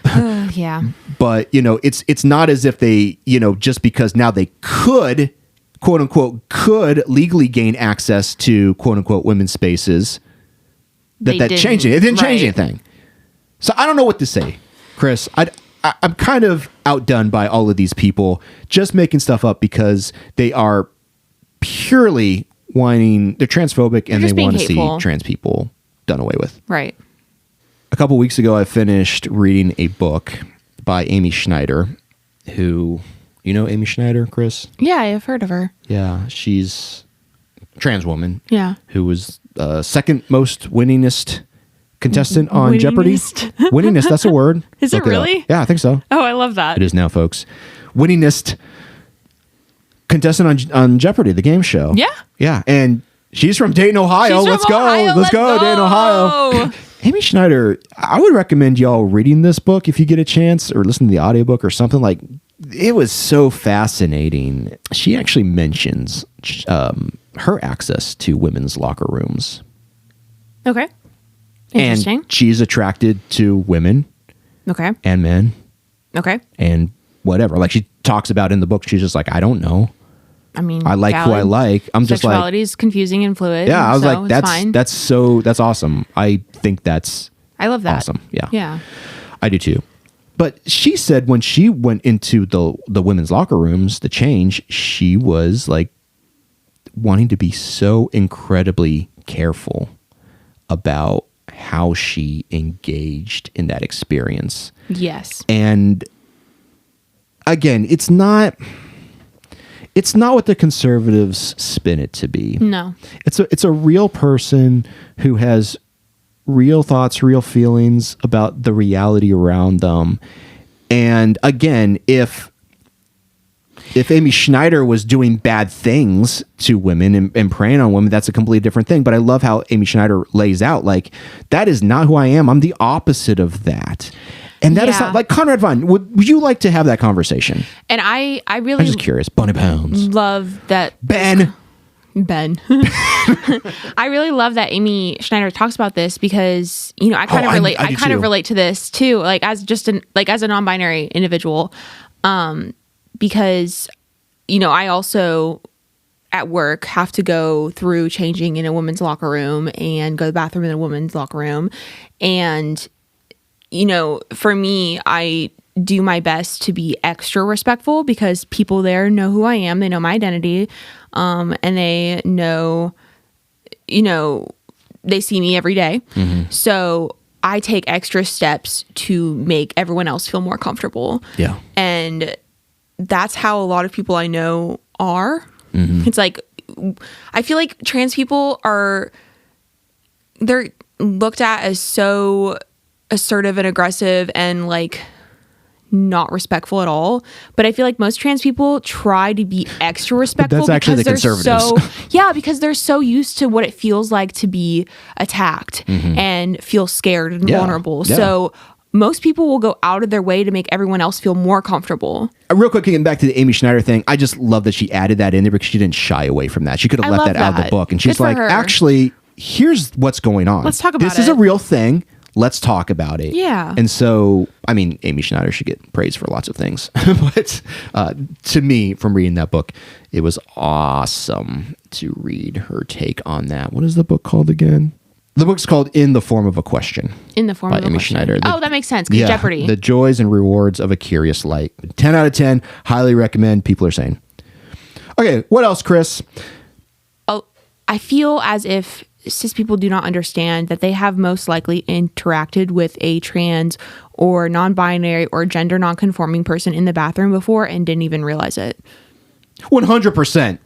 Yeah. But, you know, it's not as if they, you know, just because now they could, quote unquote, could legally gain access to, quote unquote, women's spaces. That changed it. It didn't change anything. So I don't know what to say, Chris. I'm kind of outdone by all of these people just making stuff up because they are purely whining. They're transphobic and they want to see trans people done away with. Right. A couple weeks ago, I finished reading a book by Amy Schneider, who, you know Amy Schneider, Chris? Yeah, I've heard of her. Yeah, she's a trans woman. Yeah. Who was second most winningest contestant on Jeopardy. Winningest, that's a word. Is it really? Yeah, I think so. Oh, I love that. It is now, folks. Winningest contestant on Jeopardy, the game show. Yeah. Yeah, and she's from Dayton, Ohio. Let's go. Let's go, Dayton, Ohio. Amy Schneider, I would recommend y'all reading this book if you get a chance, or listen to the audiobook or something. Like, it was so fascinating. She actually mentions her access to women's locker rooms. Okay. Interesting. And she's attracted to women. Okay. And men. Okay. And whatever. Like, she talks about in the book, she's just like, I don't know. I mean, I like who I like. I'm just like, sexuality is confusing and fluid. Yeah, I was so like, that's awesome. I think that's I love that. Awesome. Yeah. Yeah. I do too. But she said when she went into the women's locker rooms to change, she was like wanting to be so incredibly careful about how she engaged in that experience. Yes. And again, it's not what the conservatives spin it to be. No. It's a real person who has real thoughts, real feelings about the reality around them. And again, if Amy Schneider was doing bad things to women and preying on women, that's a completely different thing. But I love how Amy Schneider lays out, like, that is not who I am. I'm the opposite of that. And that is not, like, Conrad Vaughn, would you like to have that conversation? And I'm just curious. Bunny Pounds. Love that. Ben. I really love that Amy Schneider talks about this because, you know, I kind of relate. I kind of relate to this too, like as a non-binary individual, because, you know, I also at work have to go through changing in a women's locker room and go to the bathroom in a women's locker room, and, you know, for me, I do my best to be extra respectful because people there know who I am. They know my identity. And they know, you know, they see me every day. Mm-hmm. So I take extra steps to make everyone else feel more comfortable. Yeah. And that's how a lot of people I know are. Mm-hmm. It's like, I feel like trans people they're looked at as so assertive and aggressive and like not respectful at all, but I feel like most trans people try to be extra respectful. But that's actually the conservatives. Because they're so used to what it feels like to be attacked and feel scared and vulnerable. Yeah. So most people will go out of their way to make everyone else feel more comfortable. Real quick, getting back to the Amy Schneider thing, I just love that she added that in there because she didn't shy away from that. She could have left that out of the book, and she's like, actually, here's what's going on. Let's talk about it. This is a real thing. Let's talk about it. Yeah. And so, I mean, Amy Schneider should get praise for lots of things. But to me, from reading that book, it was awesome to read her take on that. What is the book called again? The book's called In the Form of a Question. In the Form of a Amy Question. Schneider. That makes sense. Yeah, Jeopardy. The Joys and Rewards of a Curious Light. 10 out of 10. Highly recommend. People are saying. Okay, what else, Chris? Oh, I feel as if cis people do not understand that they have most likely interacted with a trans or non-binary or gender non-conforming person in the bathroom before and didn't even realize it. 100%.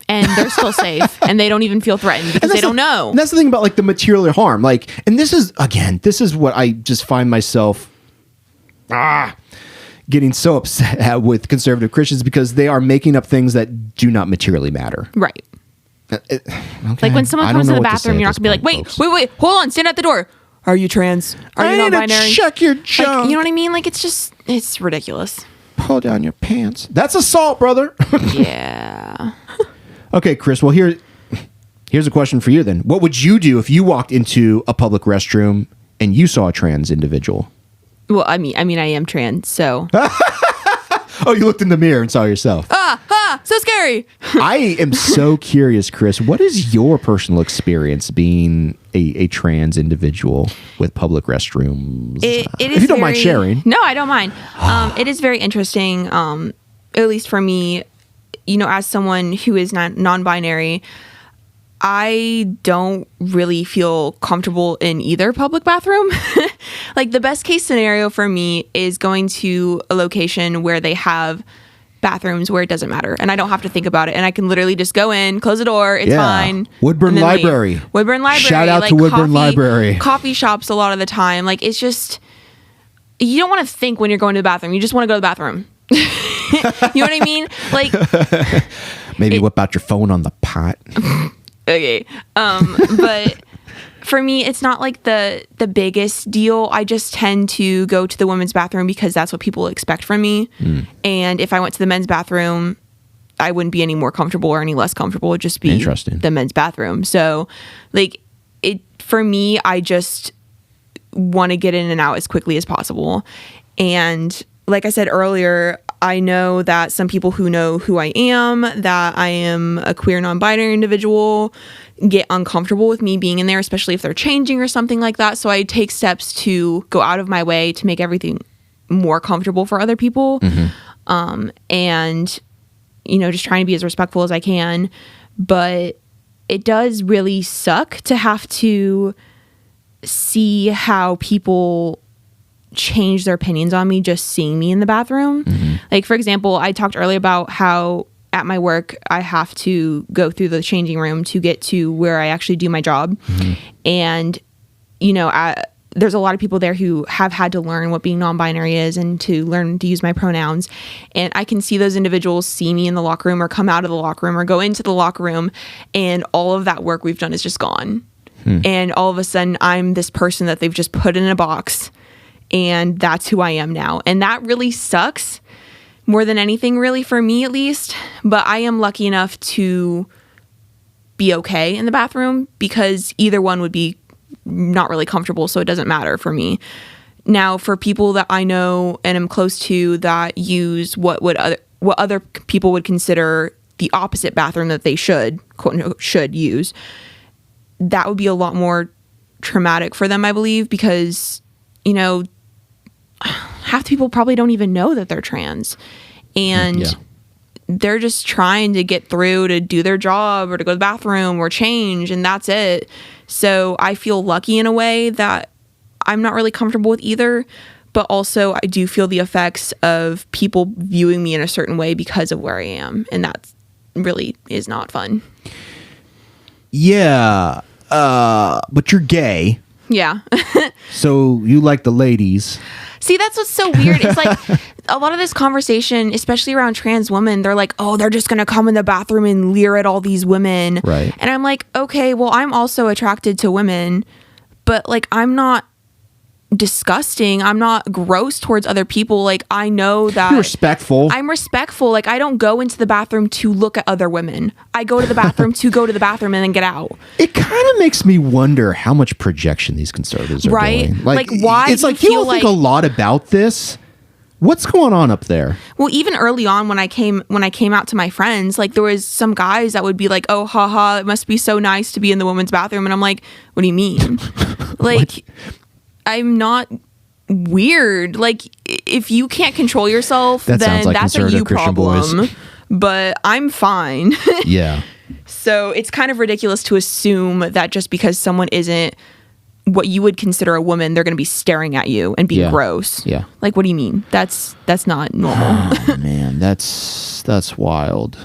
And they're still safe and they don't even feel threatened because they don't know. And that's the thing about like the material harm. Like, and this is what I just find myself getting so upset at with conservative Christians because they are making up things that do not materially matter. Right. Okay. Like when someone comes to the bathroom, you're not gonna be like, wait, hold on, stand at the door. Are you trans? Are you non-binary? Check your junk. Like, you know what I mean? Like it's ridiculous. Pull down your pants. That's assault, brother. Yeah. Okay, Chris. Well, here's a question for you then. What would you do if you walked into a public restroom and you saw a trans individual? Well, I mean, I am trans, so. Oh, you looked in the mirror and saw yourself. So scary. I am so curious, Chris. What is your personal experience being a trans individual with public restrooms? If you don't mind sharing. No, I don't mind. It is very interesting, at least for me, you know, as someone who is non-binary, I don't really feel comfortable in either public bathroom. Like the best case scenario for me is going to a location where they have bathrooms where it doesn't matter and I don't have to think about it and I can literally just go in, close the door, it's fine. Woodburn Library. Woodburn Library. Shout out to Woodburn Library. Coffee shops a lot of the time. Like it's just, you don't want to think when you're going to the bathroom. You just want to go to the bathroom. You know what I mean? Like maybe whip out your phone on the pot. Okay. But for me, it's not like the biggest deal. I just tend to go to the women's bathroom because that's what people expect from me. And if I went to the men's bathroom, I wouldn't be any more comfortable or any less comfortable. It'd just be the men's bathroom. So like for me, I just want to get in and out as quickly as possible. And like I said earlier, I know that some people who know who I am, that I am a queer non-binary individual, get uncomfortable with me being in there, especially if they're changing or something like that. So I take steps to go out of my way to make everything more comfortable for other people. And, you know, just trying to be as respectful as I can. But it does really suck to have to see how people change their opinions on me just seeing me in the bathroom. Like, for example, I talked earlier about how at my work I have to go through the changing room to get to where I actually do my job. And, you know, there's a lot of people there who have had to learn what being non-binary is and to learn to use my pronouns. And I can see those individuals see me in the locker room or come out of the locker room or go into the locker room, and all of that work we've done is just gone. And all of a sudden I'm this person that they've just put in a box, and that's who I am now. And that really sucks more than anything, really, for me at least. But I am lucky enough to be okay in the bathroom, because either one would be not really comfortable, so it doesn't matter for me. Now, for people that I know and am close to that use what other people would consider the opposite bathroom that they should, quote unquote, should use, that would be a lot more traumatic for them, I believe, because, you know, half the people probably don't even know that they're trans, and they're just trying to get through to do their job or to go to the bathroom or change, and that's it. So I feel lucky in a way that I'm not really comfortable with either, but also I do feel the effects of people viewing me in a certain way because of where I am, and that really is not fun. Yeah, but you're gay. Yeah. So you like the ladies. See, that's what's so weird. It's like a lot of this conversation, especially around trans women, they're like, oh, they're just going to come in the bathroom and leer at all these women. Right. And I'm like, okay, well, I'm also attracted to women, but like, I'm not disgusting. I'm not gross towards other people. Like, I know that You're respectful. I'm respectful. Like, I don't go into the bathroom to look at other women. I go to the bathroom to go to the bathroom and then get out. It kind of makes me wonder how much projection these conservatives are right? doing. Like why? It's like you don't think a lot about this. What's going on up there? Well, even early on when I came out to my friends, like there was some guys that would be like, "Oh, haha, it must be so nice to be in the women's bathroom," and I'm like, "What do you mean?" Like, I'm not weird. Like, if you can't control yourself, then that's a you problem. But I'm fine. Yeah. So it's kind of ridiculous to assume that just because someone isn't what you would consider a woman, they're going to be staring at you and being gross. Yeah. Like, what do you mean? That's not normal. Oh, man, that's wild.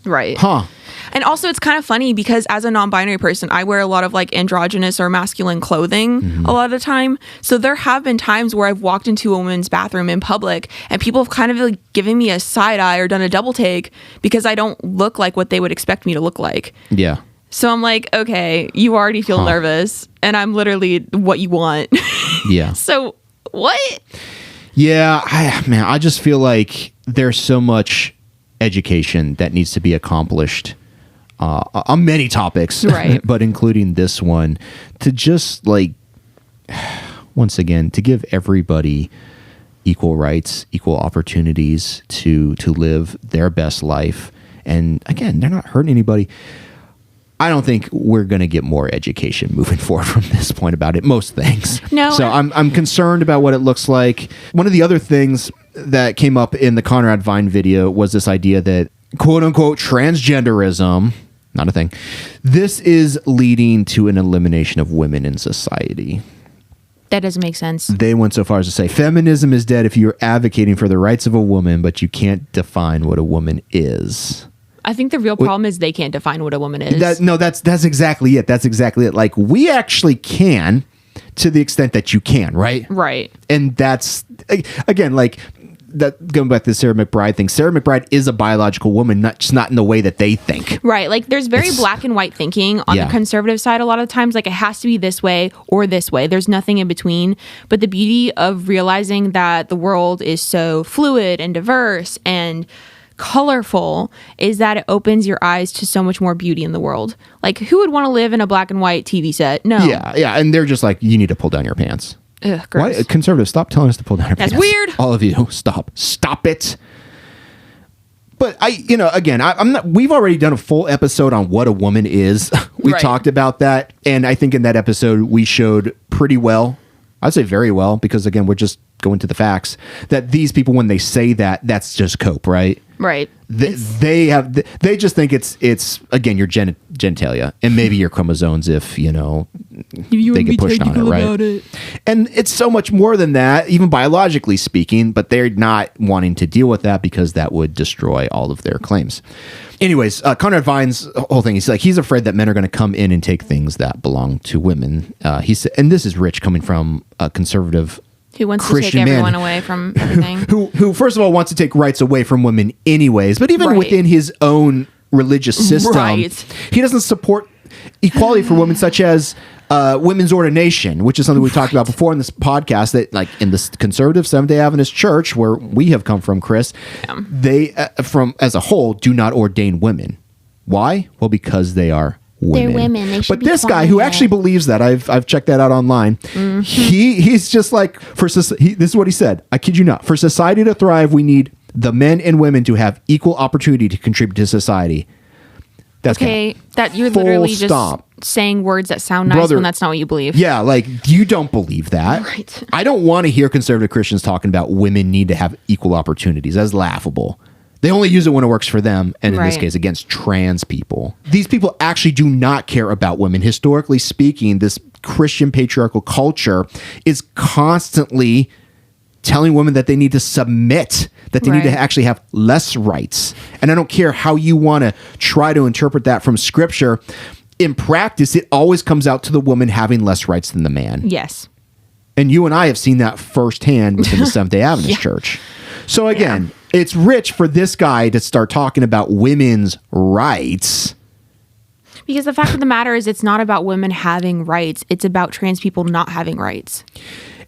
Right. Huh. And also, it's kind of funny because as a non-binary person, I wear a lot of like androgynous or masculine clothing a lot of the time. So there have been times where I've walked into a woman's bathroom in public and people have kind of like given me a side eye or done a double take because I don't look like what they would expect me to look like. Yeah. So I'm like, okay, you already feel nervous and I'm literally what you want. Yeah. So what? Yeah. I just feel like there's so much education that needs to be accomplished on many topics, right? But including this one, to just like, once again, to give everybody equal rights, equal opportunities to live their best life. And again, they're not hurting anybody. I don't think we're going to get more education moving forward from this point about it. Most things. No. So I'm concerned about what it looks like. One of the other things that came up in the Conrad Vine video was this idea that quote unquote transgenderism, not a thing, this is leading to an elimination of women in society. That doesn't make sense. They went so far as to say feminism is dead if you're advocating for the rights of a woman, but you can't define what a woman is. I think the real problem is they can't define what a woman is. That's exactly it. That's exactly it. Like, we actually can, to the extent that you can, right? Right. And that's, again, like, that going back to the Sarah McBride thing. Sarah McBride is a biological woman, just not in the way that they think. Right. Like, there's very black and white thinking on the conservative side a lot of times. Like, it has to be this way or this way. There's nothing in between. But the beauty of realizing that the world is so fluid and diverse and colorful is that it opens your eyes to so much more beauty in the world. Like, who would want to live in a black and white TV set? No. Yeah. And they're just like, you need to pull down your pants. Ugh, gross. Why, conservatives, stop telling us to pull down our pants. That's weird. All of you, stop it. But I'm not. We've already done a full episode on what a woman is. We talked about that, and I think in that episode we showed pretty well. I'd say very well, because again, we're just going to the facts that these people, when they say that, that's just cope, right? Right. They just think it's again your genitalia and maybe your chromosomes if they get pushed on it, right? And it's so much more than that, even biologically speaking, but they're not wanting to deal with that because that would destroy all of their claims. Anyways, Conrad Vine's whole thing, he's afraid that men are going to come in and take things that belong to women. He said, and this is rich coming from a conservative who wants Christian to take everyone man away from everything. who first of all wants to take rights away from women anyways, but even within his own religious system, he doesn't support equality for women, such as women's ordination, which is something we talked about before in this podcast, that like in this conservative Seventh-day Adventist church where we have come from, Chris, they from as a whole do not ordain women. Why? Well, because they are women. They're women. They should but this guy who actually believes that, I've checked that out online. Mm-hmm. He's just like, this is what he said. I kid you not. For society to thrive, we need the men and women to have equal opportunity to contribute to society. That's okay. That you're literally just saying words that sound nice when that's not what you believe. Yeah, like you don't believe that. Right. I don't want to hear conservative Christians talking about women need to have equal opportunities. That's laughable. They only use it when it works for them, and in this case, against trans people. These people actually do not care about women. Historically speaking, this Christian patriarchal culture is constantly telling women that they need to submit, that they need to actually have less rights. And I don't care how you want to try to interpret that from Scripture. In practice, it always comes out to the woman having less rights than the man. Yes. And you and I have seen that firsthand within the Seventh-day Adventist Church. So again, it's rich for this guy to start talking about women's rights. Because the fact of the matter is, it's not about women having rights. It's about trans people not having rights.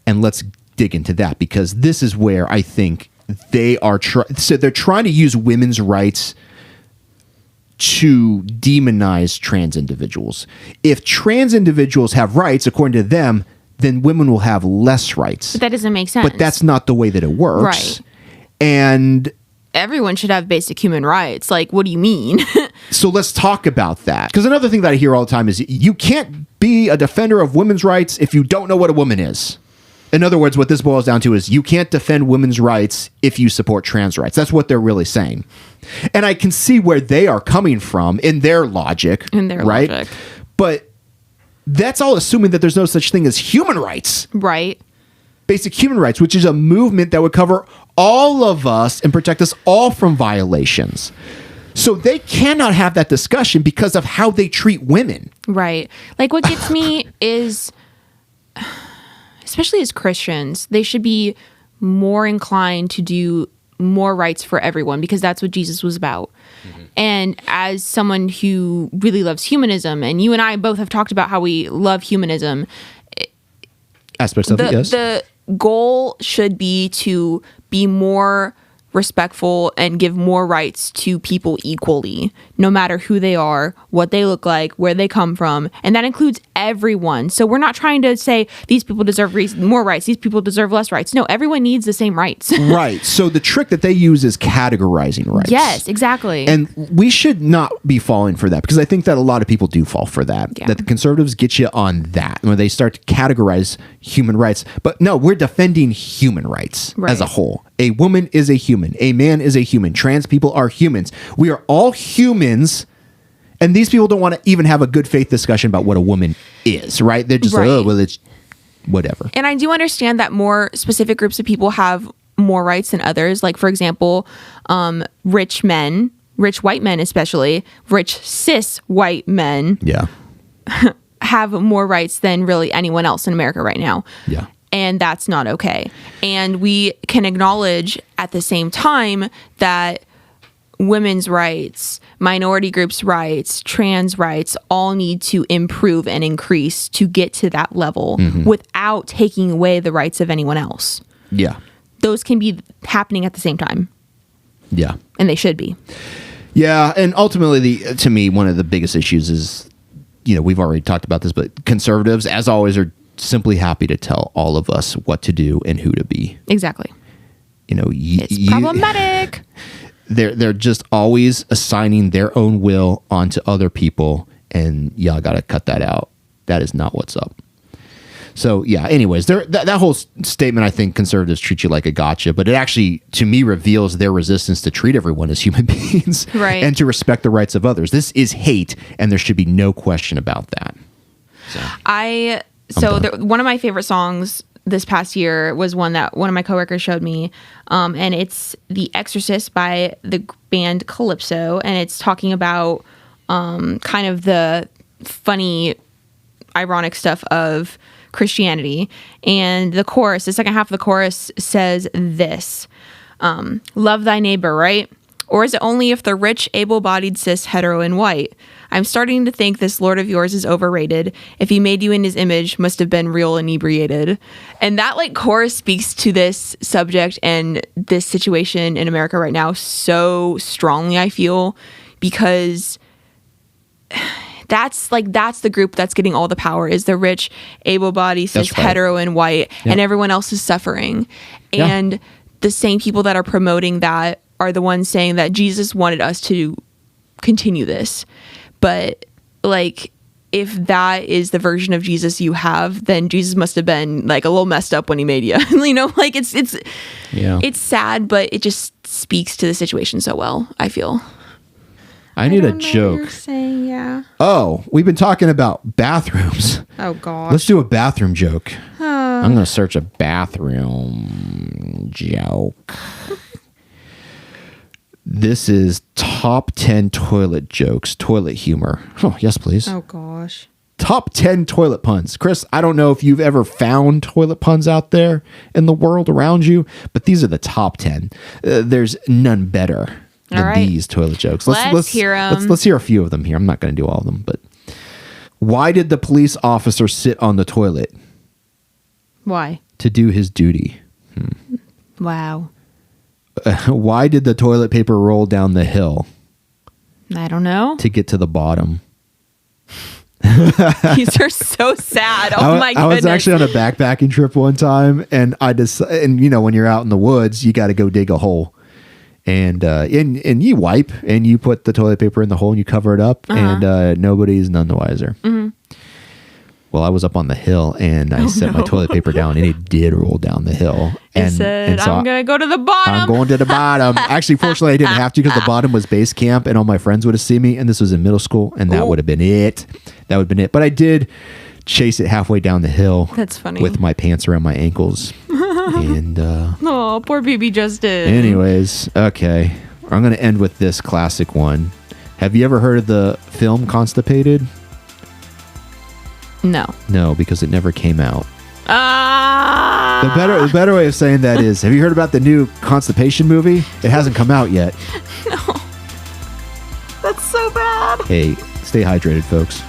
And let's dig into that, because this is where I think they are so they're trying to use women's rights to demonize trans individuals. If trans individuals have rights, according to them, then women will have less rights. But that doesn't make sense. But that's not the way that it works. Right. And everyone should have basic human rights. Like, what do you mean? So let's talk about that. Because another thing that I hear all the time is you can't be a defender of women's rights if you don't know what a woman is. In other words, what this boils down to is you can't defend women's rights if you support trans rights. That's what they're really saying. And I can see where they are coming from in their logic. Logic. But that's all assuming that there's no such thing as human rights. Right. Basic human rights, which is a movement that would cover all of us and protect us all from violations. So they cannot have that discussion because of how they treat women. Right. Like, what gets me is, especially as Christians, they should be more inclined to do more rights for everyone, because that's what Jesus was about. Mm-hmm. And as someone who really loves humanism, and you and I both have talked about how we love humanism, aspects of it, yes. The goal should be to be more respectful and give more rights to people equally, no matter who they are, what they look like, where they come from. And that includes everyone. So we're not trying to say these people deserve more rights, these people deserve less rights. No, everyone needs the same rights. Right. So the trick that they use is categorizing rights. Yes, exactly. And we should not be falling for that, because I think that a lot of people do fall for that. Yeah. That the conservatives get you on that when they start to categorize human rights. But no, we're defending human rights as a whole. A woman is a human. A man is a human. Trans people are humans. We are all humans. And these people don't want to even have a good faith discussion about what a woman is, right? They're just like, oh, well, it's whatever. And I do understand that more specific groups of people have more rights than others. Like, for example, rich men, rich white men especially, rich cis white men have more rights than really anyone else in America right now. Yeah. And that's not okay. And we can acknowledge at the same time that women's rights, minority groups' rights, trans rights all need to improve and increase to get to that level without taking away the rights of anyone else. Yeah. Those can be happening at the same time. Yeah. And they should be. Yeah. And ultimately, to me, one of the biggest issues is, we've already talked about this, but conservatives, as always, are simply happy to tell all of us what to do and who to be. Exactly. It's problematic. They're just always assigning their own will onto other people, and y'all got to cut that out. That is not what's up. So yeah, anyways, that whole statement, I think conservatives treat you like a gotcha, but it actually, to me, reveals their resistance to treat everyone as human beings, right, and to respect the rights of others. This is hate, and there should be no question about that. One of my favorite songs this past year was one that one of my coworkers showed me, and it's "The Exorcist" by the band Calypso, and it's talking about kind of the funny, ironic stuff of Christianity. And the second half of the chorus says this: "Love thy neighbor, right? Or is it only if the rich, able-bodied, cis, hetero, and white? I'm starting to think this Lord of yours is overrated. If he made you in his image, must have been real inebriated." And that chorus speaks to this subject and this situation in America right now so strongly, I feel, because that's the group that's getting all the power, is the rich, able-bodied, cis, hetero, and white, and everyone else is suffering. And the same people that are promoting that are the ones saying that Jesus wanted us to continue this. But if that is the version of Jesus you have, then Jesus must have been a little messed up when he made you. It's sad, but it just speaks to the situation so well, I feel. I need a joke. You're saying, yeah. Oh, we've been talking about bathrooms. Oh gosh. Let's do a bathroom joke. I'm going to search a bathroom joke. This is top 10 toilet jokes, toilet humor. Oh, yes, please. Oh, gosh. Top 10 toilet puns. Chris, I don't know if you've ever found toilet puns out there in the world around you, but these are the top 10. There's none better than these toilet jokes. Let's hear them. Let's hear a few of them here. I'm not going to do all of them, but why did the police officer sit on the toilet? Why? To do his duty. Wow. Why did the toilet paper roll down the hill? I don't know. To get to the bottom. These are so sad. Oh my goodness. I was actually on a backpacking trip one time, and when you're out in the woods, you got to go dig a hole. And you wipe and you put the toilet paper in the hole and you cover it up, and nobody's none the wiser. Mm-hmm. Well, I was up on the hill and I set my toilet paper down, and it did roll down the hill. And so I'm going to go to the bottom. I'm going to the bottom. Actually, fortunately, I didn't have to, because the bottom was base camp and all my friends would have seen me. And this was in middle school, and that would have been it. That would have been it. But I did chase it halfway down the hill. That's funny. With my pants around my ankles. And oh, poor baby Justin. Anyways, okay. I'm going to end with this classic one. Have you ever heard of the film Constipated? No, because it never came out. The better way of saying that is, have you heard about the new Constipation movie? It hasn't come out yet. No. That's so bad. Hey, stay hydrated, folks.